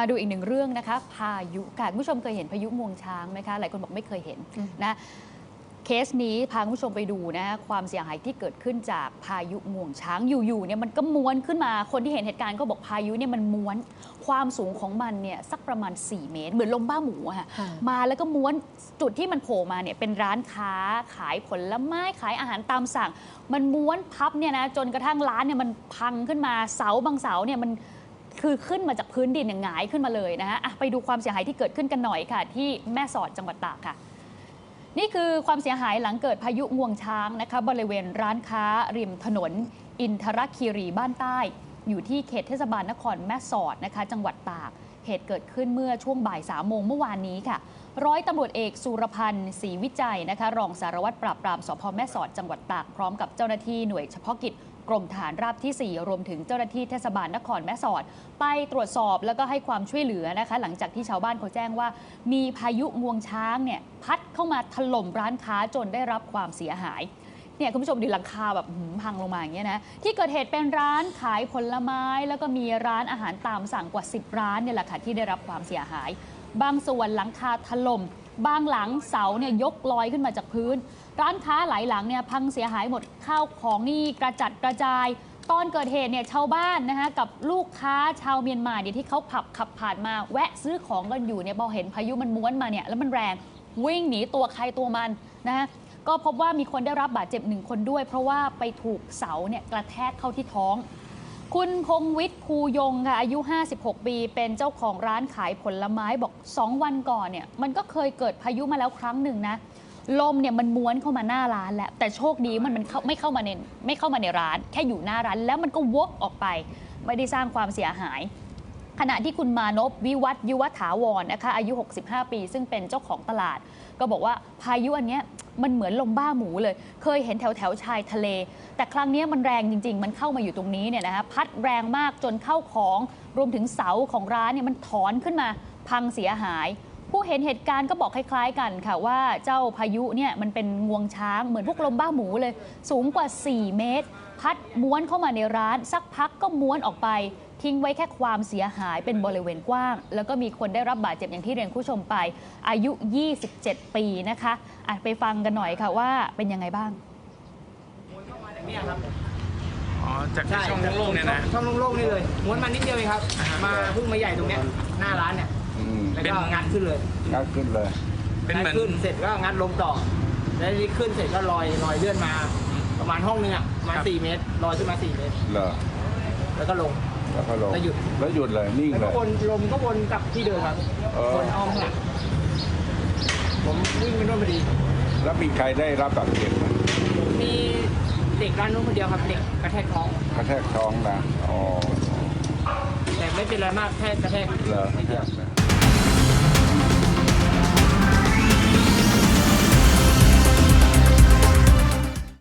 มาดูอีกหนึ่งเรื่องนะคะพายุค่ะคุณผู้ชมเคยเห็นพายุงวงช้างไหมคะหลายคนบอกไม่เคยเห็นนะเคสนี้พาคุณผู้ชมไปดูนะความเสียหายที่เกิดขึ้นจากพายุงวงช้างอยู่ๆเนี่ยมันก็ม้วนขึ้นมาคนที่เห็นเหตุการณ์ก็บอกพายุเนี่ยมันม้วนความสูงของมันเนี่ยสักประมาณ4 เมตรเหมือนลมบ้าหมูอะค่ะมาแล้วก็ม้วนจุดที่มันโผล่มาเนี่ยเป็นร้านค้าขายผลไม้ขายอาหารตามสั่งมันม้วนพับเนี่ยนะจนกระทั่งร้านเนี่ยมันพังขึ้นมาเสาบางเสาเนี่ยมันคือขึ้นมาจากพื้นดินอย่างหงายขึ้นมาเลยนะคะไปดูความเสียหายที่เกิดขึ้นกันหน่อยค่ะที่แม่สอดจังหวัดตากค่ะนี่คือความเสียหายหลังเกิดพายุงวงช้างนะคะบริเวณร้านค้าริมถนนอินทรคีรีบ้านใต้อยู่ที่เขตเทศบาลนครแม่สอดนะคะจังหวัดตากเหตุเกิดขึ้นเมื่อช่วงบ่าย3 โมงเมื่อวานนี้ค่ะร้อยตำรวจเอกสุรพันธ์ศรีวิจัยนะคะรองสารวัตรปราบปรามสภ.แม่สอดจังหวัดตากพร้อมกับเจ้าหน้าที่หน่วยเฉพาะกิจกรมทหารราบที่ 4รวมถึงเจ้าหน้าที่เทศบาลนครแม่สอดไปตรวจสอบแล้วก็ให้ความช่วยเหลือนะคะหลังจากที่ชาวบ้านเขาแจ้งว่ามีพายุงวงช้างเนี่ยพัดเข้ามาถล่มร้านค้าจนได้รับความเสียหายเนี่ยคุณผู้ชมดูหลังคาแบบพังลงมาอย่างเงี้ยนะที่เกิดเหตุเป็นร้านขายผลไม้แล้วก็มีร้านอาหารตามสั่งกว่า10 ร้านเนี่ยแหละค่ะที่ได้รับความเสียหายบางส่วนหลังคาถล่มบางหลังเสาเนี่ยยกลอยขึ้นมาจากพื้นร้านค้าหลายหลังเนี่ยพังเสียหายหมดข้าวของนี่กระจัดกระจายตอนเกิดเหตุเนี่ยชาวบ้านนะคะกับลูกค้าชาวเมียนมาเนี่ยที่เขาขับผ่านมาแวะซื้อของกันอยู่เนี่ยพอเห็นพายุมันม้วนมาเนี่ยแล้วมันแรงวิ่งหนีตัวใครตัวมันนะก็พบว่ามีคนได้รับบาดเจ็บ1 คนด้วยเพราะว่าไปถูกเสาเนี่ยกระแทกเข้าที่ท้องคุณพงวิทย์ภูยงค่ะอายุ56 ปีเป็นเจ้าของร้านขายผลไม้บอก2 วันก่อนเนี่ยมันก็เคยเกิดพายุมาแล้วครั้งหนึ่งนะลมเนี่ยมันม้วนเข้ามาหน้าร้านแหละแต่โชคดีมันไม่เข้ามาในร้านแค่อยู่หน้าร้านแล้วมันก็วกออกไปไม่ได้สร้างความเสียหายขณะที่คุณมานพวิวัฒน์ยุวถาวรนะคะอายุ65 ปีซึ่งเป็นเจ้าของตลาดก็บอกว่าพายุอันนี้มันเหมือนลมบ้าหมูเลยเคยเห็นแถวชายทะเลแต่ครั้งนี้มันแรงจริงๆมันเข้ามาอยู่ตรงนี้เนี่ยนะคะพัดแรงมากจนเข้าของรวมถึงเสาของร้านเนี่ยมันถอนขึ้นมาพังเสียหายผู้เห็นเหตุการณ์ก็บอกคล้ายๆกันค่ะว่าเจ้าพายุเนี่ยมันเป็นงวงช้างเหมือนพวกลมบ้าหมูเลยสูงกว่า4 เมตรพัดม้วนเข้ามาในร้านสักพักก็ม้วนออกไปทิ้งไว้แค่ความเสียหายเป็นบริเวณกว้างแล้วก็มีคนได้รับบาดเจ็บอย่างที่เรียนผู้ชมไปอายุ27 ปีนะคะไปฟังกันหน่อยค่ะว่าเป็นยังไงบ้างอ๋อจากช่องโล่งๆเนี่ยนะช่องโล่งๆนี่เลยม้วนมานิดเดียวเองครับมาพุ่งมาใหญ่ตรงเนี้ยหน้าร้านเนี่ยแล้วก็งัดขึ้นเลยเป็นเหมือนขึ้นเสร็จก็งัดลงต่อแล้วนี่ขึ้นเสร็จก็ลอยเลื่อนมาประมาณห้องนึงอ่ะมา4 เมตรลอยขึ้นมา4 เมตรเหรอแล้วก็ลงแล้วหยุดเลยนิ่งเลยวนลมก็วนกลับที่เดิมครับวนอ้อมหลังผมวิ่งไปโน่นพอดีแล้วมีใครได้รับบาดเจ็บไหมมีเด็กร้านนู้นคนเดียวครับเด็กกระแทกท้องนะอ๋อแต่ไม่เป็นไรมากแค่กระแทกเหรอ